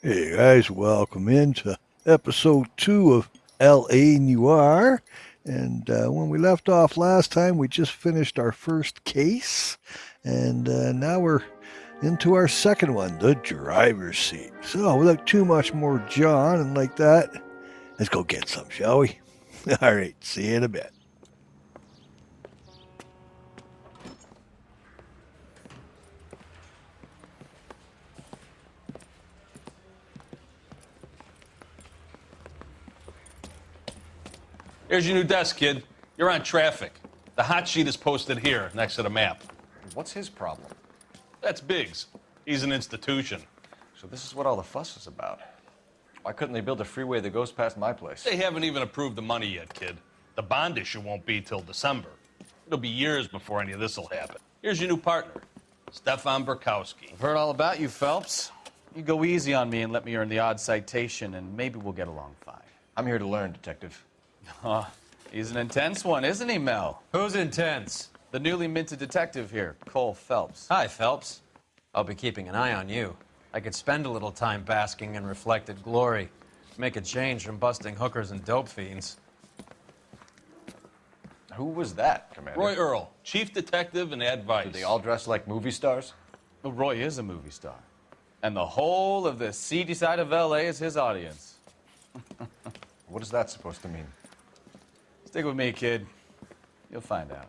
Hey guys, welcome into episode 2 of LA Noire. And when we left off last time, we just finished our first case. And now we're into our second one, the driver's seat. So without too much more John and like that, let's go get some, shall we? All right, see you in a bit. Here's your new desk, kid. You're on traffic. The hot sheet is posted here, next to the map. What's his problem? That's Biggs. He's an institution. So this is what all the fuss is about. Why couldn't they build a freeway that goes past my place? They haven't even approved the money yet, kid. The bond issue won't be till December. It'll be years before any of this will happen. Here's your new partner, Stefan Burkowski. I've heard all about you, Phelps. You go easy on me and let me earn the odd citation, and maybe we'll get along fine. I'm here to learn, Detective. Oh, he's an intense one, isn't he, Mel? Who's intense? The newly minted detective here, Cole Phelps. Hi, Phelps. I'll be keeping an eye on you. I could spend a little time basking in reflected glory. Make a change from busting hookers and dope fiends. Who was that, Commander? Roy Earl, chief detective and advice. Do they all dress like movie stars? Well, Roy is a movie star. And the whole of the seedy side of L.A. is his audience. What is that supposed to mean? Stick with me, kid. You'll find out.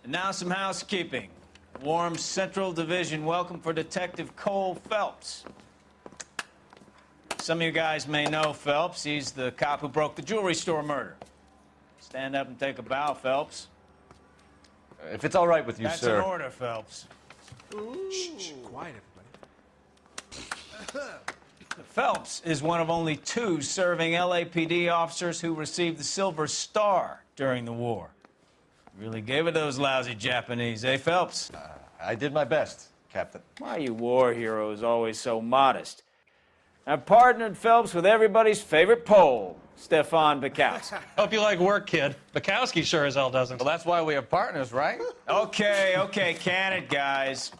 And now some housekeeping. Warm Central Division welcome for Detective Cole Phelps. Some of you guys may know Phelps. He's the cop who broke the jewelry store murder. Stand up and take a bow, Phelps. If it's all right with you, That's sir. an order, Phelps. Shh, quiet, everybody. Phelps is one of only 2 serving LAPD officers who received the Silver Star during the war. Really gave it those lousy Japanese, eh, Phelps? I did my best, Captain. Why are you war heroes always so modest? I've partnered Phelps with everybody's favorite Pole, Stefan Burkowski. Hope you like work, kid. Bukowski sure as hell doesn't. Well, that's why we have partners, right? Okay, can it, guys.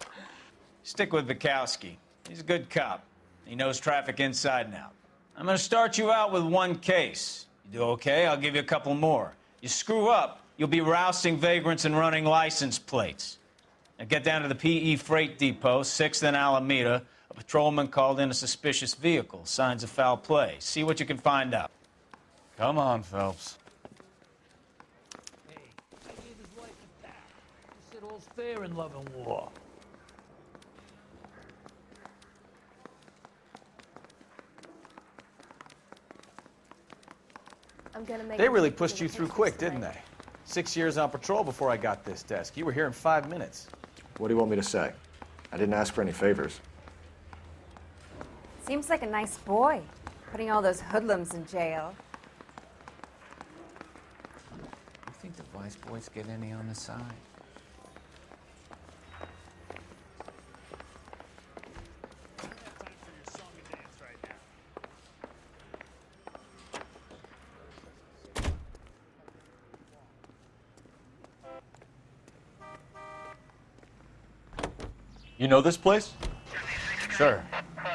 Stick with Burkowski. He's a good cop. He knows traffic inside and out. I'm going to start you out with 1 case. You do okay, I'll give you a couple more. You screw up, you'll be rousting vagrants and running license plates. Now get down to the PE Freight Depot, 6th and Alameda. A patrolman called in a suspicious vehicle. Signs of foul play. See what you can find out. Come on, Phelps. Hey, I gave his life a bath. He said all's fair in love and war. They really pushed you through quick, didn't they? 6 years on patrol before I got this desk. You were here in 5 minutes. What do you want me to say? I didn't ask for any favors. Seems like a nice boy, putting all those hoodlums in jail. You think the vice boys get any on the side? You know this place? Sure.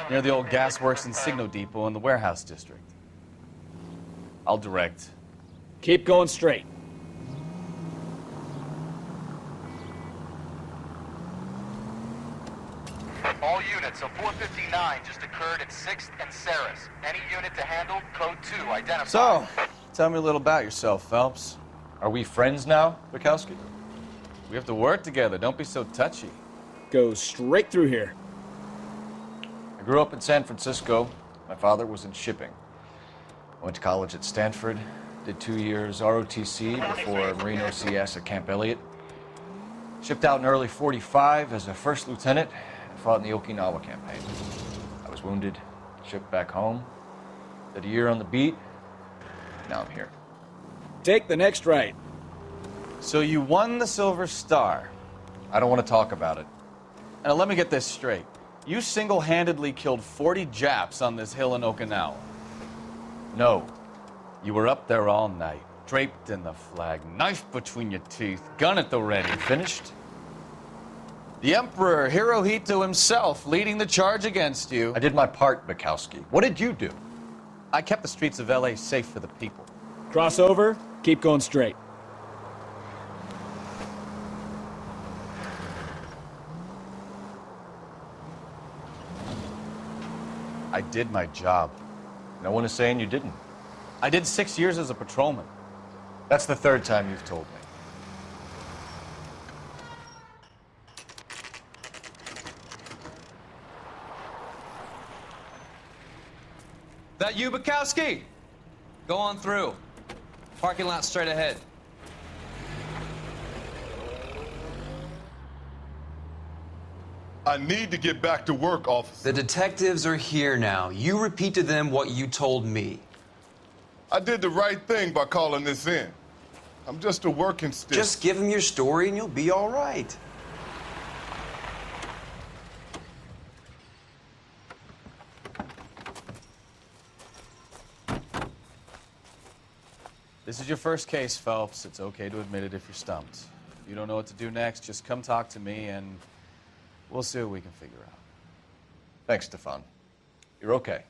Near the old gasworks and signal depot in the warehouse district. I'll direct. Keep going straight. All units, a 459 just occurred at 6th and Saris. Any unit to handle, code 2, identify. So, tell me a little about yourself, Phelps. Are we friends now, Burkowski? We have to work together. Don't be so touchy. Go straight through here. I grew up in San Francisco. My father was in shipping. I went to college at Stanford, did 2 years ROTC before Marine OCS at Camp Elliott. Shipped out in early '45 as a first lieutenant and fought in the Okinawa campaign. I was wounded, shipped back home, did a year on the beat. Now I'm here. Take the next right. So you won the Silver Star. I don't want to talk about it. Now let me get this straight. You single-handedly killed 40 Japs on this hill in Okinawa. No. You were up there all night, draped in the flag, knife between your teeth, gun at the ready. Finished? The Emperor Hirohito himself leading the charge against you. I did my part, Bukowski. What did you do? I kept the streets of LA safe for the people. Cross over, keep going straight. I did my job. No one is saying you didn't. I did 6 years as a patrolman. That's the third time you've told me. That you, Bukowski? Go on through. Parking lot straight ahead. I need to get back to work, officer. The detectives are here now. You repeat to them what you told me. I did the right thing by calling this in. I'm just a working stick. Just give them your story and you'll be all right. This is your first case, Phelps. It's okay to admit it if you're stumped. If you don't know what to do next, just come talk to me and we'll see what we can figure out. Thanks, Stefan. You're okay.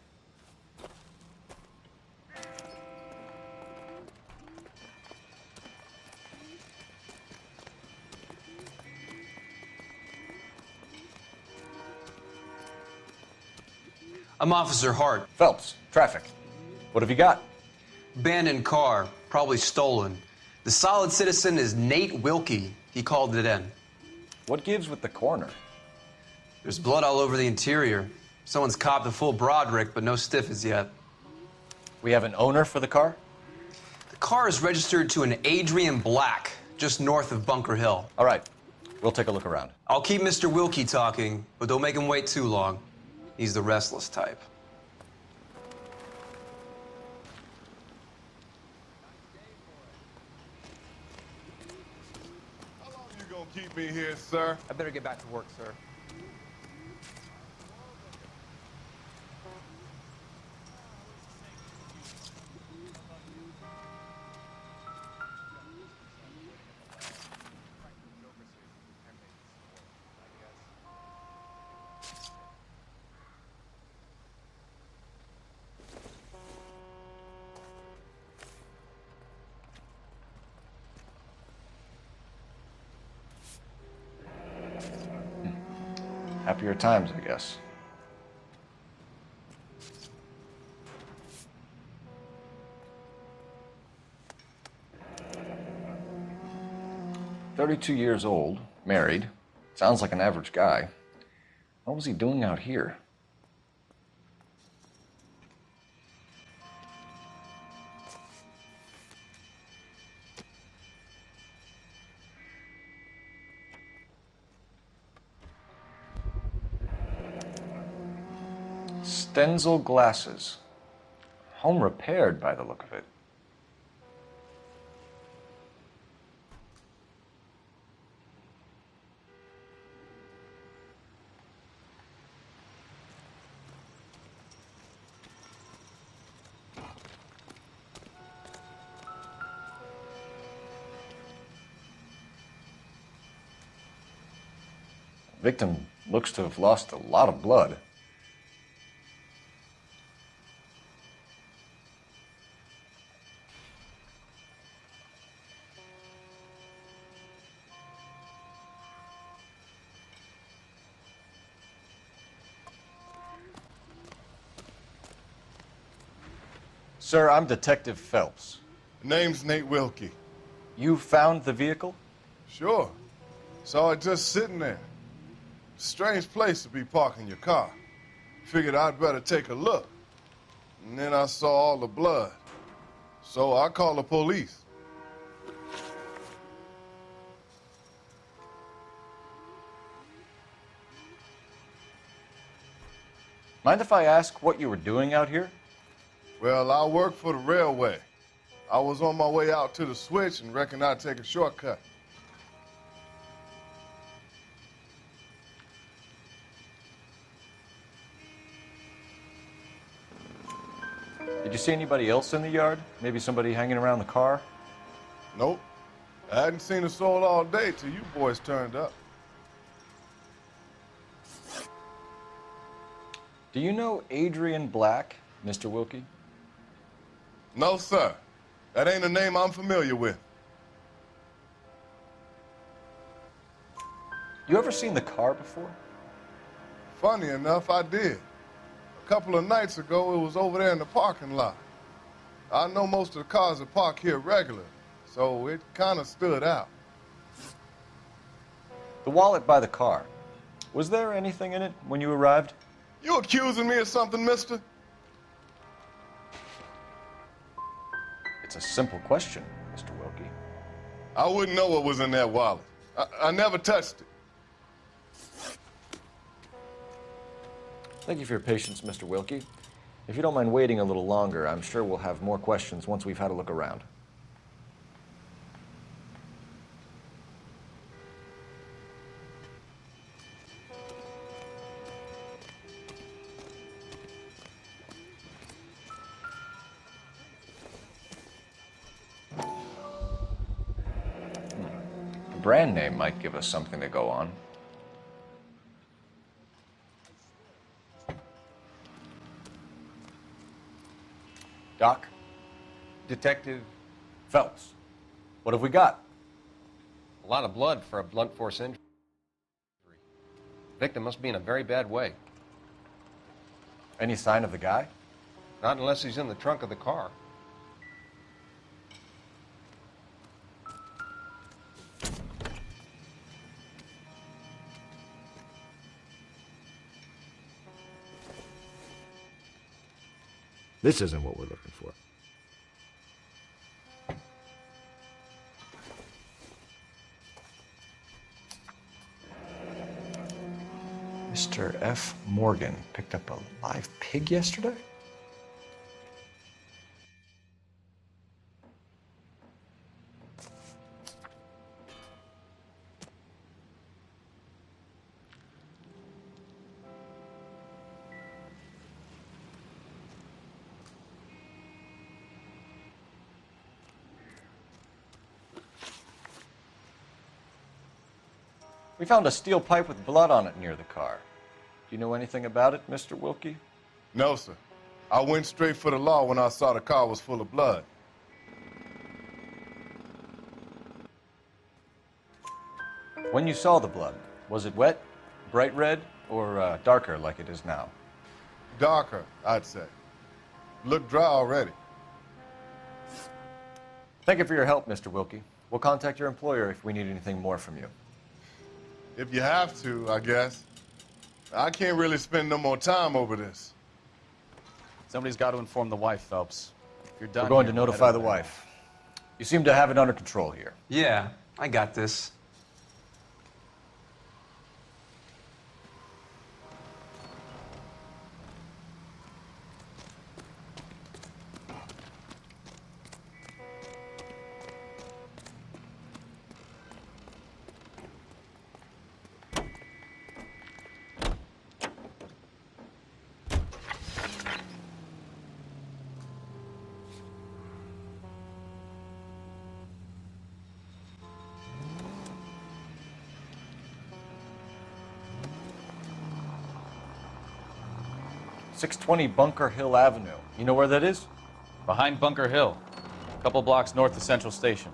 I'm Officer Hart. Phelps, traffic. What have you got? Abandoned car, probably stolen. The solid citizen is Nate Wilkie. He called it in. What gives with the coroner? There's blood all over the interior. Someone's copped a full Broderick, but no stiff as yet. We have an owner for the car? The car is registered to an Adrian Black, just north of Bunker Hill. All right, we'll take a look around. I'll keep Mr. Wilkie talking, but don't make him wait too long. He's the restless type. How long you gonna keep me here, sir? I better get back to work, sir. Happier times, I guess. "32 years old, married. Sounds like an average guy. What was he doing out here?" Stenzel glasses. Home repaired by the look of it. Victim looks to have lost a lot of blood. Sir, I'm Detective Phelps. Name's Nate Wilkie. You found the vehicle? Sure. Saw it just sitting there. Strange place to be parking your car. Figured I'd better take a look. And then I saw all the blood. So I called the police. Mind if I ask what you were doing out here? Well, I work for the railway. I was on my way out to the switch and reckoned I'd take a shortcut. Did you see anybody else in the yard? Maybe somebody hanging around the car? Nope. I hadn't seen a soul all day till you boys turned up. Do you know Adrian Black, Mr. Wilkie? No, sir. That ain't a name I'm familiar with. You ever seen the car before? Funny enough, I did. A couple of nights ago, it was over there in the parking lot. I know most of the cars are parked here regular, so it kind of stood out. The wallet by the car. Was there anything in it when you arrived? You accusing me of something, mister? It's a simple question, Mr. Wilkie. I wouldn't know what was in that wallet. I never touched it. Thank you for your patience, Mr. Wilkie. If you don't mind waiting a little longer, I'm sure we'll have more questions once we've had a look around. The brand name might give us something to go on. Doc? Detective Phelps. What have we got? a lot of blood for a blunt force injury. Victim must be in a very bad way. Any sign of the guy? Not unless he's in the trunk of the car. This isn't what we're looking for. Mr. F. Morgan picked up a live pig yesterday? We found a steel pipe with blood on it near the car. Do you know anything about it, Mr. Wilkie? No, sir. I went straight for the law when I saw the car was full of blood. When you saw the blood, was it wet, bright red, or darker like it is now? Darker, I'd say. Looked dry already. Thank you for your help, Mr. Wilkie. We'll contact your employer if we need anything more from you. If you have to, I guess. I can't really spend no more time over this. Somebody's got to inform the wife, Phelps. If you're done, We're going here, to notify the wife. You seem to have it under control here. Yeah, I got this. .620 Bunker Hill Avenue. You know where that is? Behind Bunker Hill, a couple blocks north of Central Station.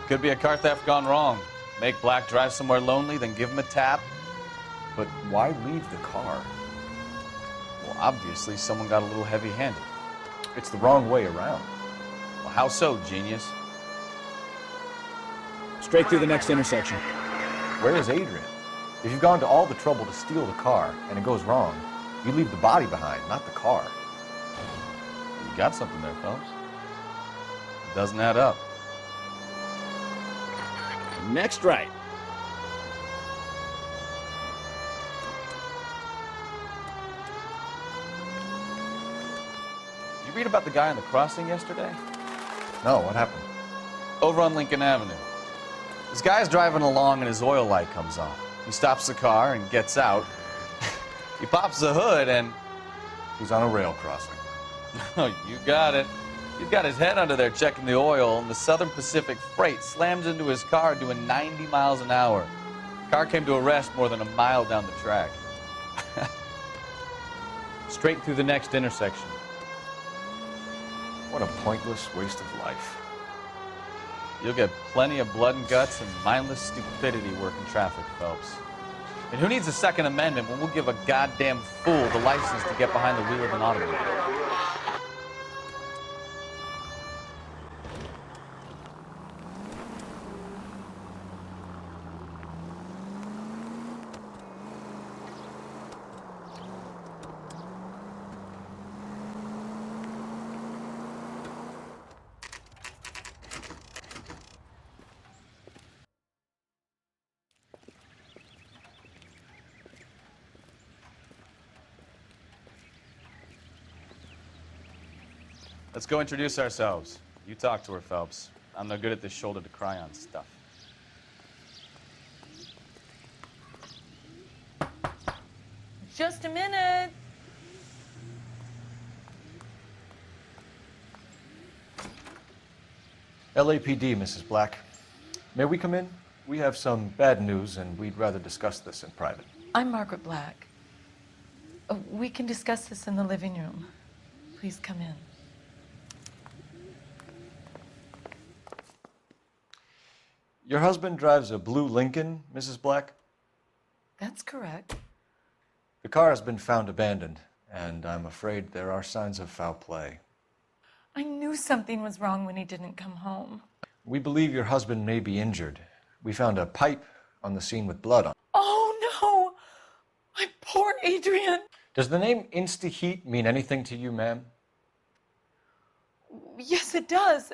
Could be a car theft gone wrong. Make Black drive somewhere lonely, then give him a tap. But why leave the car? Well, obviously someone got a little heavy-handed. It's the wrong way around. Well, how so, genius? Straight through the next intersection. Where is Adrian? If you've gone to all the trouble to steal the car and it goes wrong, you leave the body behind, not the car. You got something there, Phelps. It doesn't add up. Next right. Did you read about the guy on the crossing yesterday? No, what happened? Over on Lincoln Avenue. This guy's driving along and his oil light comes on. He stops the car and gets out. He pops the hood and... He's on a rail crossing. Oh, you got it. He's got his head under there checking the oil, and the Southern Pacific Freight slams into his car doing 90 miles an hour. The car came to a rest more than a mile down the track. Straight through the next intersection. What a pointless waste of life. You'll get plenty of blood and guts and mindless stupidity working traffic, Phelps. And who needs a Second Amendment when we'll give a goddamn fool the license to get behind the wheel of an automobile? Let's go introduce ourselves. You talk to her, Phelps. I'm no good at this shoulder to cry on stuff. Just a minute. LAPD, Mrs. Black. May we come in? We have some bad news, and we'd rather discuss this in private. I'm Margaret Black. We can discuss this in the living room. Please come in. Your husband drives a blue Lincoln, Mrs. Black? That's correct. The car has been found abandoned, and I'm afraid there are signs of foul play. I knew something was wrong when he didn't come home. We believe your husband may be injured. We found a pipe on the scene with blood on. Oh, no! My poor Adrian! Does the name Insta-Heat mean anything to you, ma'am? Yes, it does.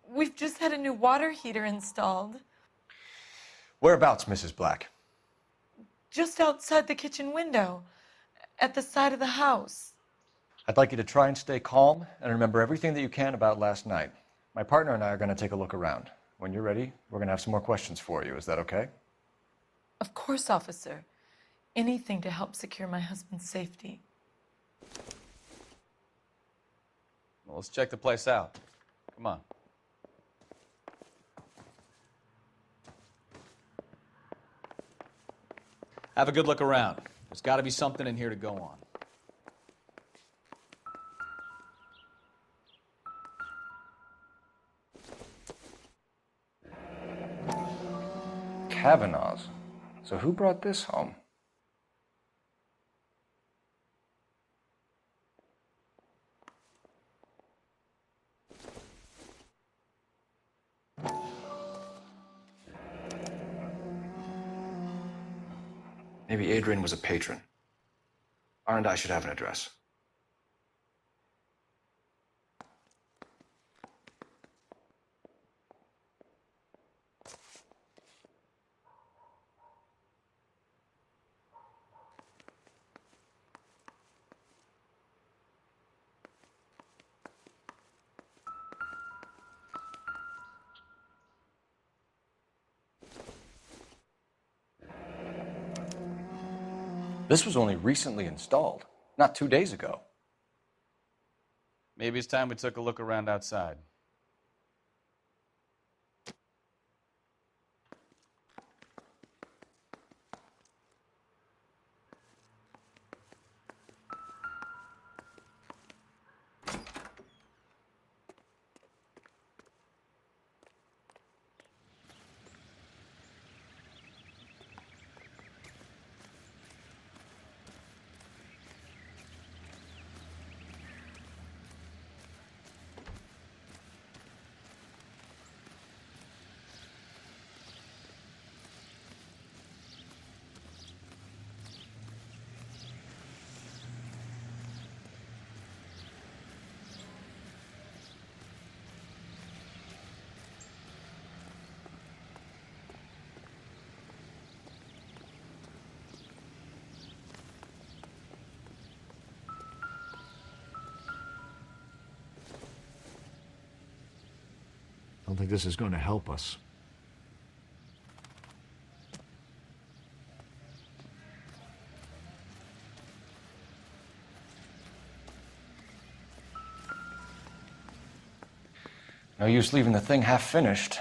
We've just had a new water heater installed. Whereabouts, Mrs. Black? Just outside the kitchen window, at the side of the house. I'd like you to try and stay calm and remember everything that you can about last night. My partner and I are going to take a look around. When you're ready, we're going to have some more questions for you. Is that okay? Of course, officer. Anything to help secure my husband's safety. Well, let's check the place out. Come on. Have a good look around. There's got to be something in here to go on. Kavanaugh's. So who brought this home? Maybe Adrian was a patron. R&I should have an address. This was only recently installed, not 2 days ago. Maybe it's time we took a look around outside. I don't think this is going to help us. No use leaving the thing half finished.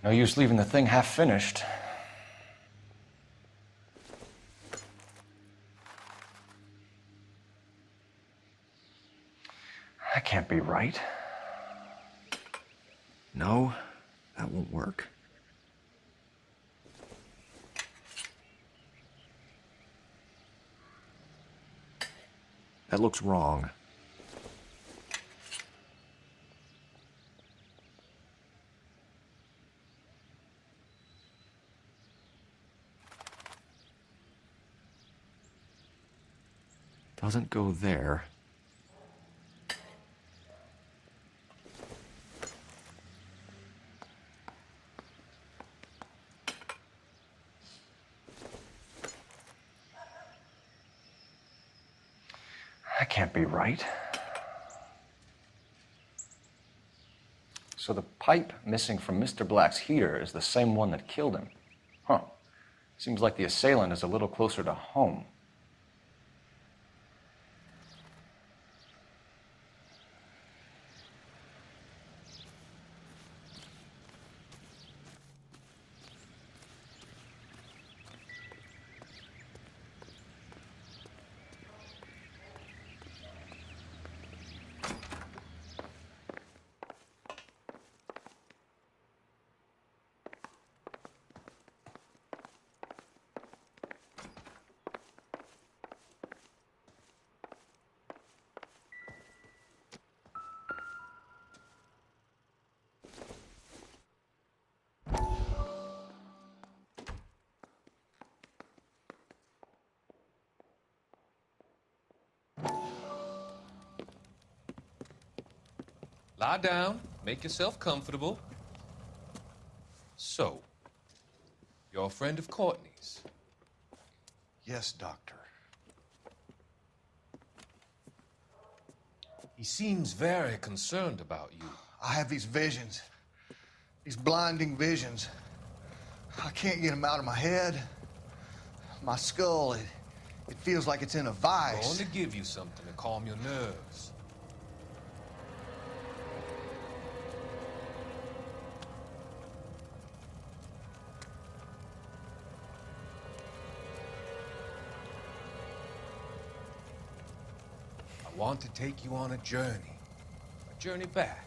No use leaving the thing half finished. That can't be right. No, that won't work. That looks wrong. Doesn't go there. That can't be right. So the pipe missing from Mr. Black's heater is the same one that killed him. Huh. Seems like the assailant is a little closer to home. Lie down, make yourself comfortable. So, you're a friend of Courtney's? Yes, Doctor. He seems very concerned about you. I have these visions, these blinding visions. I can't get them out of my head. My skull, it feels like it's in a I'm vice. going to give you something to calm your nerves. I want to take you on a journey back.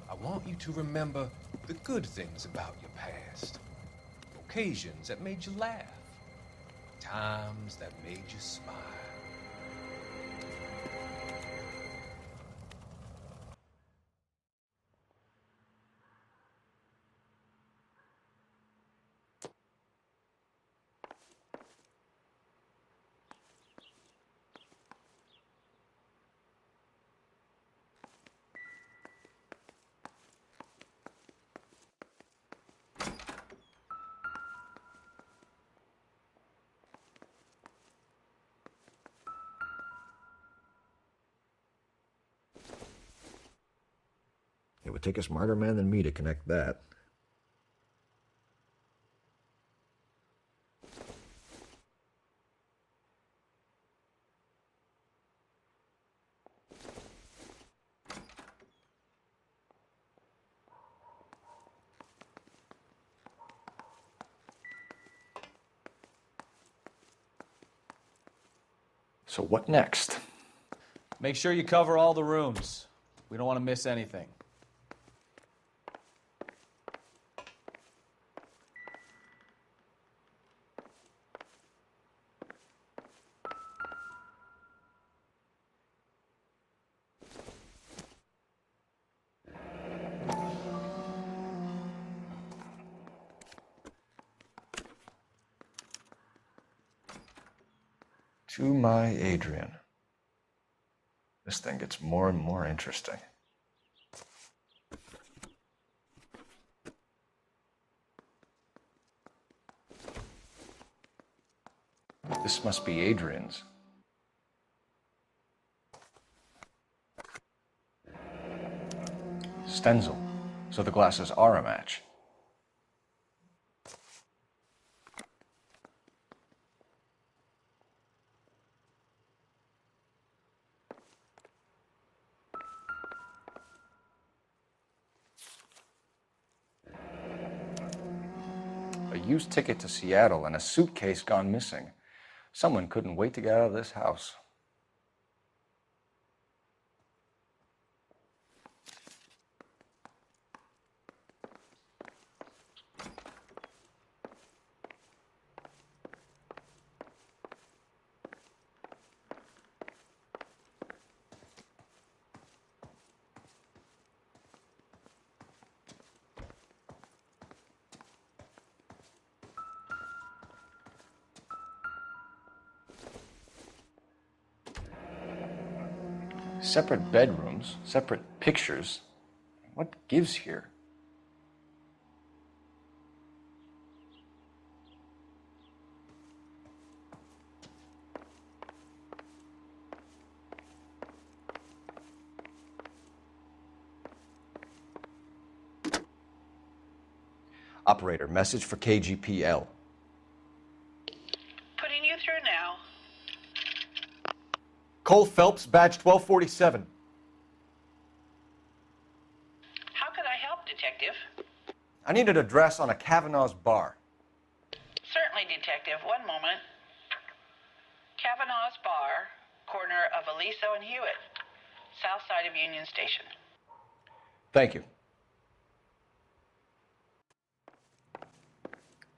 I want you to remember the good things about your past, occasions that made you laugh, times that made you smile. It would take a smarter man than me to connect that. So what next? Make sure you cover all the rooms. We don't want to miss anything. To my Adrian. This thing gets more and more interesting. This must be Adrian's. Stenzel. So the glasses are a match. A used ticket to Seattle and a suitcase gone missing. Someone couldn't wait to get out of this house. Separate bedrooms, separate pictures. What gives here? Operator, message for KGPL. Putting you through now. Cole Phelps, badge 1247. How could I help, Detective? I need an address on a Kavanaugh's bar. Certainly, Detective. One moment. Kavanaugh's Bar, corner of Aliso and Hewitt, south side of Union Station. Thank you.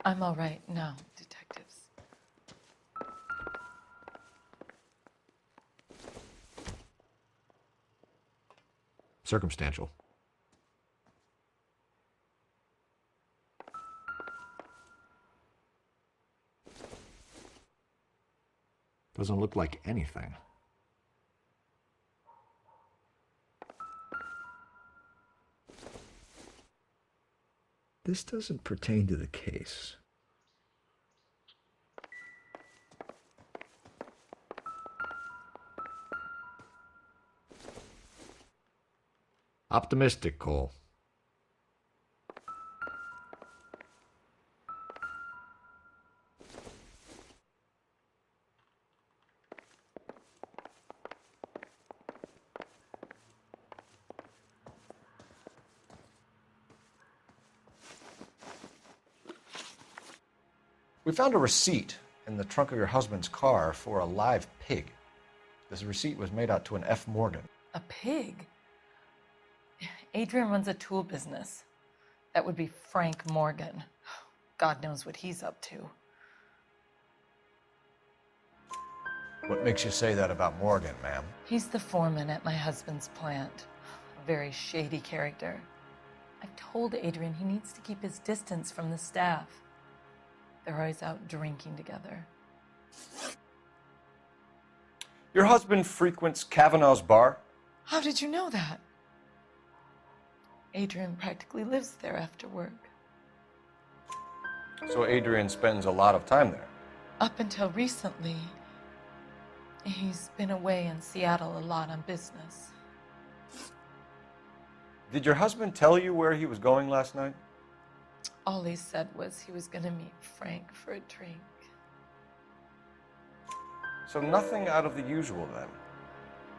I'm all right now, detectives. Circumstantial. Doesn't look like anything. This doesn't pertain to the case. Optimistic, Cole. We found a receipt in the trunk of your husband's car for a live pig. This receipt was made out to an F. Morgan. A pig? Adrian runs a tool business. That would be Frank Morgan. God knows what he's up to. What makes you say that about Morgan, ma'am? He's the foreman at my husband's plant. A very shady character. I've told Adrian he needs to keep his distance from the staff. They're always out drinking together. Your husband frequents Kavanaugh's bar? How did you know that? Adrian practically lives there after work. So Adrian spends a lot of time there. Up until recently, he's been away in Seattle a lot on business. Did your husband tell you where he was going last night? All he said was he was going to meet Frank for a drink. So nothing out of the usual then?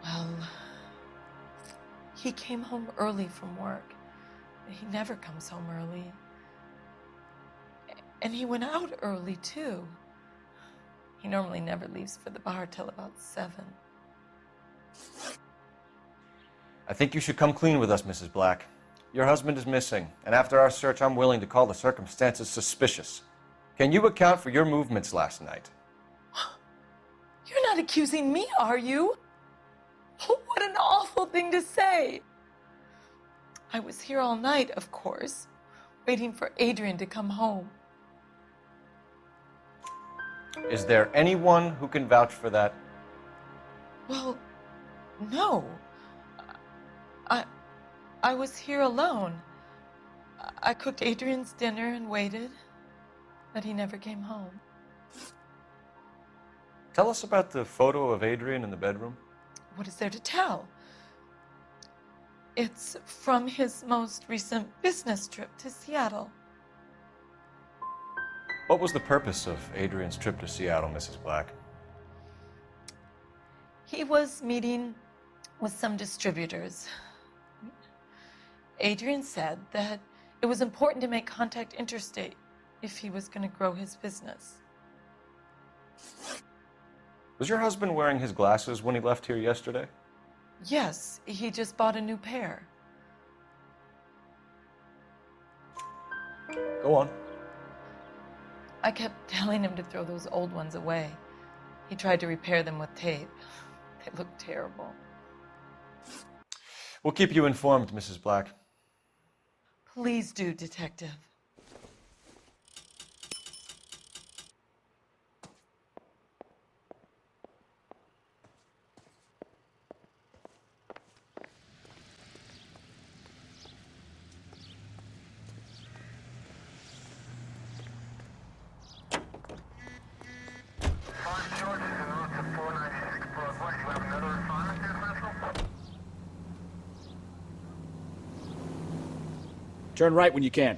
Well, he came home early from work. He never comes home early. And he went out early, too. He normally never leaves for the bar till about 7. I think you should come clean with us, Mrs. Black. Your husband is missing, and after our search, I'm willing to call the circumstances suspicious. Can you account for your movements last night? You're not accusing me, are you? What an awful thing to say. I was here all night, of course, waiting for Adrian to come home. Is there anyone who can vouch for that? Well, no. I was here alone. I cooked Adrian's dinner and waited, but he never came home. Tell us about the photo of Adrian in the bedroom. What is there to tell? It's from his most recent business trip to Seattle. What was the purpose of Adrian's trip to Seattle, Mrs. Black? He was meeting with some distributors. Adrian said that it was important to make contact interstate if he was going to grow his business. Was your husband wearing his glasses when he left here yesterday? Yes, he just bought a new pair. Go on. I kept telling him to throw those old ones away. He tried to repair them with tape. They look terrible. We'll keep you informed, Mrs. Black. Please do, Detective. Turn right when you can.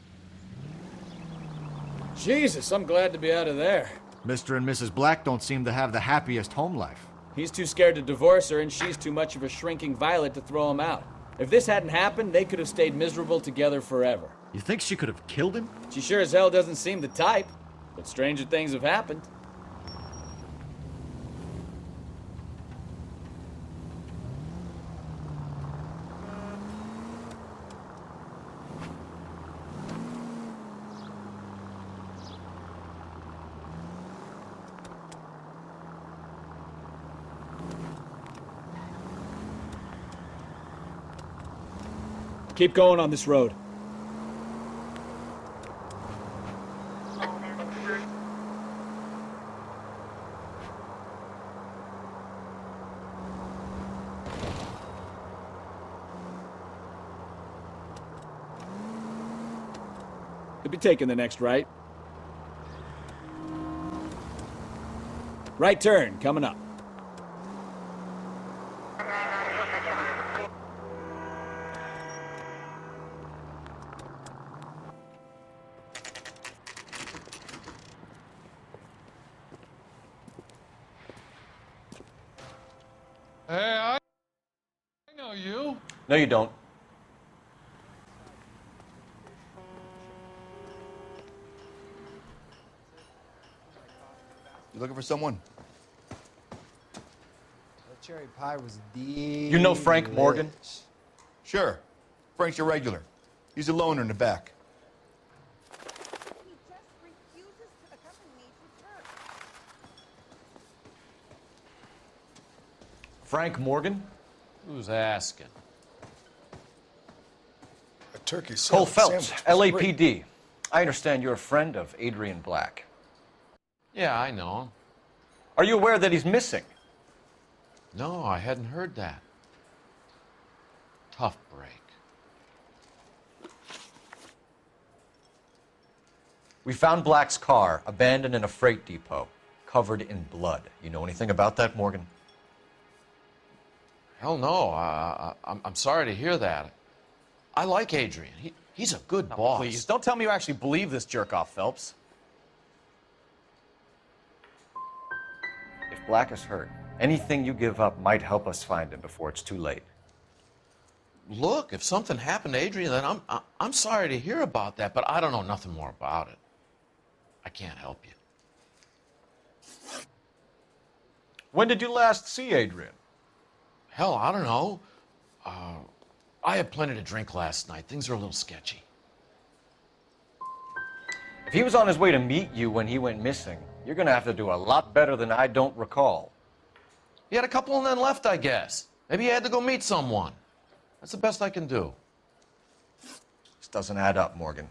Jesus, I'm glad to be out of there. Mr. and Mrs. Black don't seem to have the happiest home life. He's too scared to divorce her, and she's too much of a shrinking violet to throw him out. If this hadn't happened, they could have stayed miserable together forever. You think she could have killed him? She sure as hell doesn't seem the type, but stranger things have happened. Keep going on this road. Could be taking the next right. Right turn, coming up. Hey, I know you. No, you don't. You looking for someone? That cherry pie was You know Frank Morgan? Sure. Frank's your regular. He's a loner in the back. Frank Morgan? Who's asking? A turkey Cole sandwich. Phelps, LAPD. I understand you're a friend of Adrian Black. Yeah, I know him. Are you aware that he's missing? No, I hadn't heard that. Tough break. We found Black's car abandoned in a freight depot, covered in blood. You know anything about that, Morgan? Hell no. I'm sorry to hear that. I like Adrian. He's a good boss. Please, don't tell me you actually believe this jerk-off, Phelps. If Black is hurt, anything you give up might help us find him before it's too late. Look, if something happened to Adrian, then I'm sorry to hear about that, but I don't know nothing more about it. I can't help you. When did you last see Adrian? Hell, I don't know. I had plenty to drink last night. Things are a little sketchy. If he was on his way to meet you when he went missing, you're going to have to do a lot better than I don't recall. He had a couple and then left, I guess. Maybe he had to go meet someone. That's the best I can do. This doesn't add up, Morgan.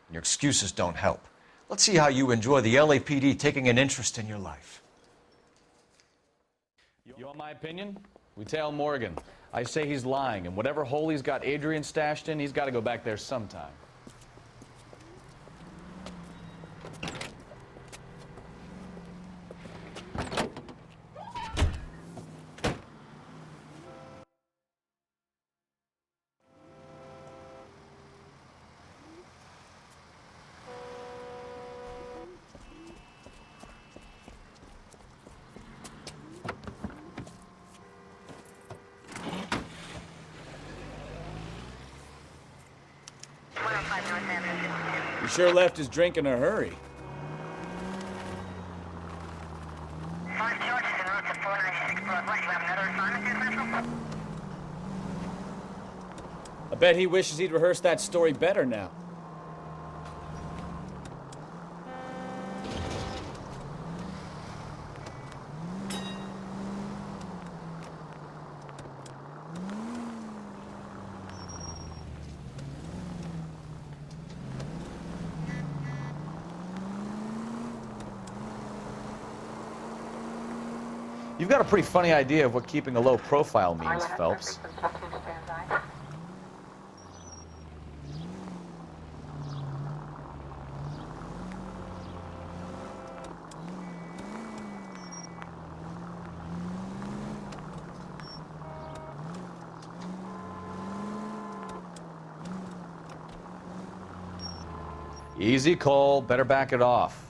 And your excuses don't help. Let's see how you enjoy the LAPD taking an interest in your life. You want my opinion? We tail Morgan. I say he's lying, and whatever hole he's got Adrian stashed in, he's got to go back there sometime. He sure left his drink in a hurry. I bet he wishes he'd rehearsed that story better now. You've got a pretty funny idea of what keeping a low profile means, Phelps. Easy, Cole. Better back it off.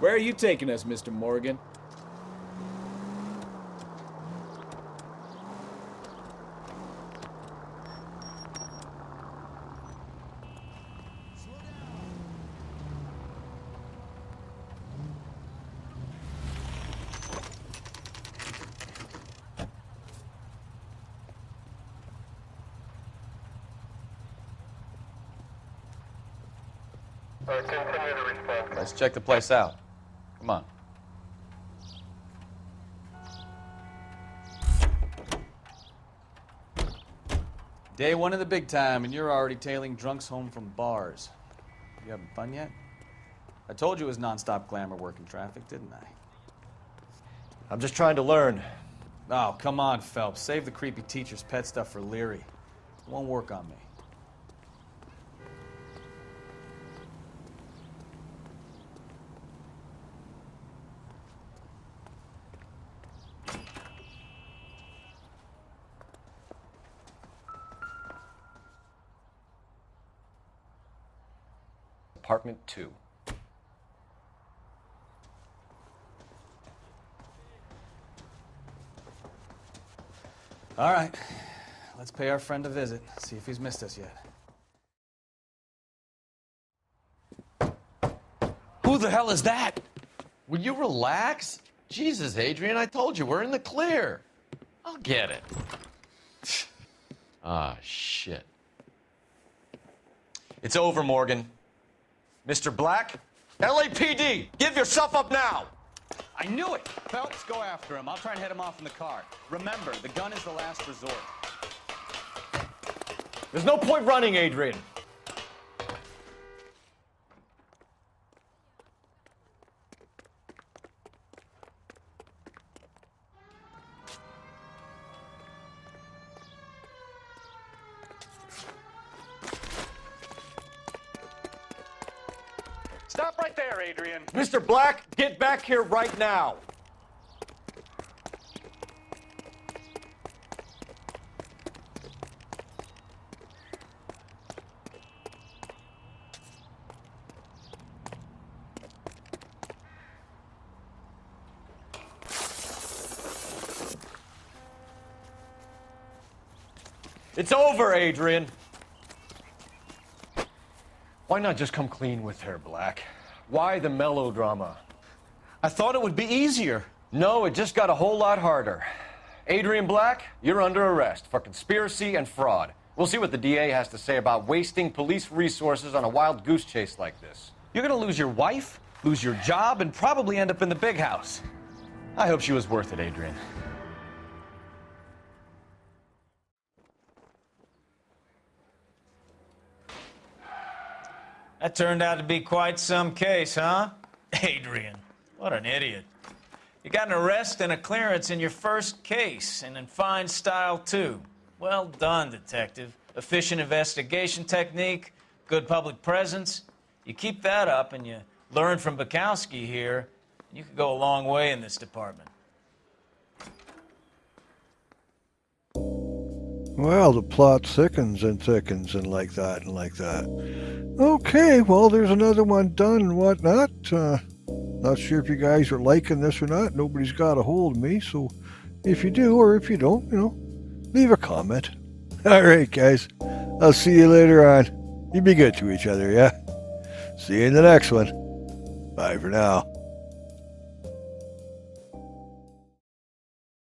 Where are you taking us, Mr. Morgan? Let's check the place out. Come on. Day one of the big time, and you're already tailing drunks home from bars. You having fun yet? I told you it was non-stop glamour working traffic, didn't I? I'm just trying to learn. Oh, come on, Phelps. Save the creepy teacher's pet stuff for Leary. It won't work on me. Apartment 2. All right. Let's pay our friend a visit, see if he's missed us yet. Who the hell is that? Will you relax? Jesus, Adrian, I told you, we're in the clear. I'll get it. Ah, shit. It's over, Morgan. Mr. Black, LAPD, give yourself up now! I knew it! Phelps, go after him. I'll try and head him off in the car. Remember, the gun is the last resort. There's no point running, Adrian. Stop right there, Adrian. Mr. Black, get back here right now. It's over, Adrian. Why not just come clean with her, Black? Why the melodrama? I thought it would be easier. No, it just got a whole lot harder. Adrian Black, you're under arrest for conspiracy and fraud. We'll see what the DA has to say about wasting police resources on a wild goose chase like this. You're gonna lose your wife, lose your job, and probably end up in the big house. I hope she was worth it, Adrian. That turned out to be quite some case, huh? Adrian, What an idiot. You got an arrest and a clearance in your first case, and in fine style, too. Well done, detective. Efficient investigation technique, good public presence. You keep that up and you learn from Bukowski here, you could go a long way in this department. Well, the plot thickens and thickens and like that and like that. Okay, well, there's another one done and whatnot. Not sure if you guys are liking this or not. Nobody's got a hold of me, so if you do or if you don't, leave a comment. All right, guys. I'll see you later on. You be good to each other, yeah? See you in the next one. Bye for now.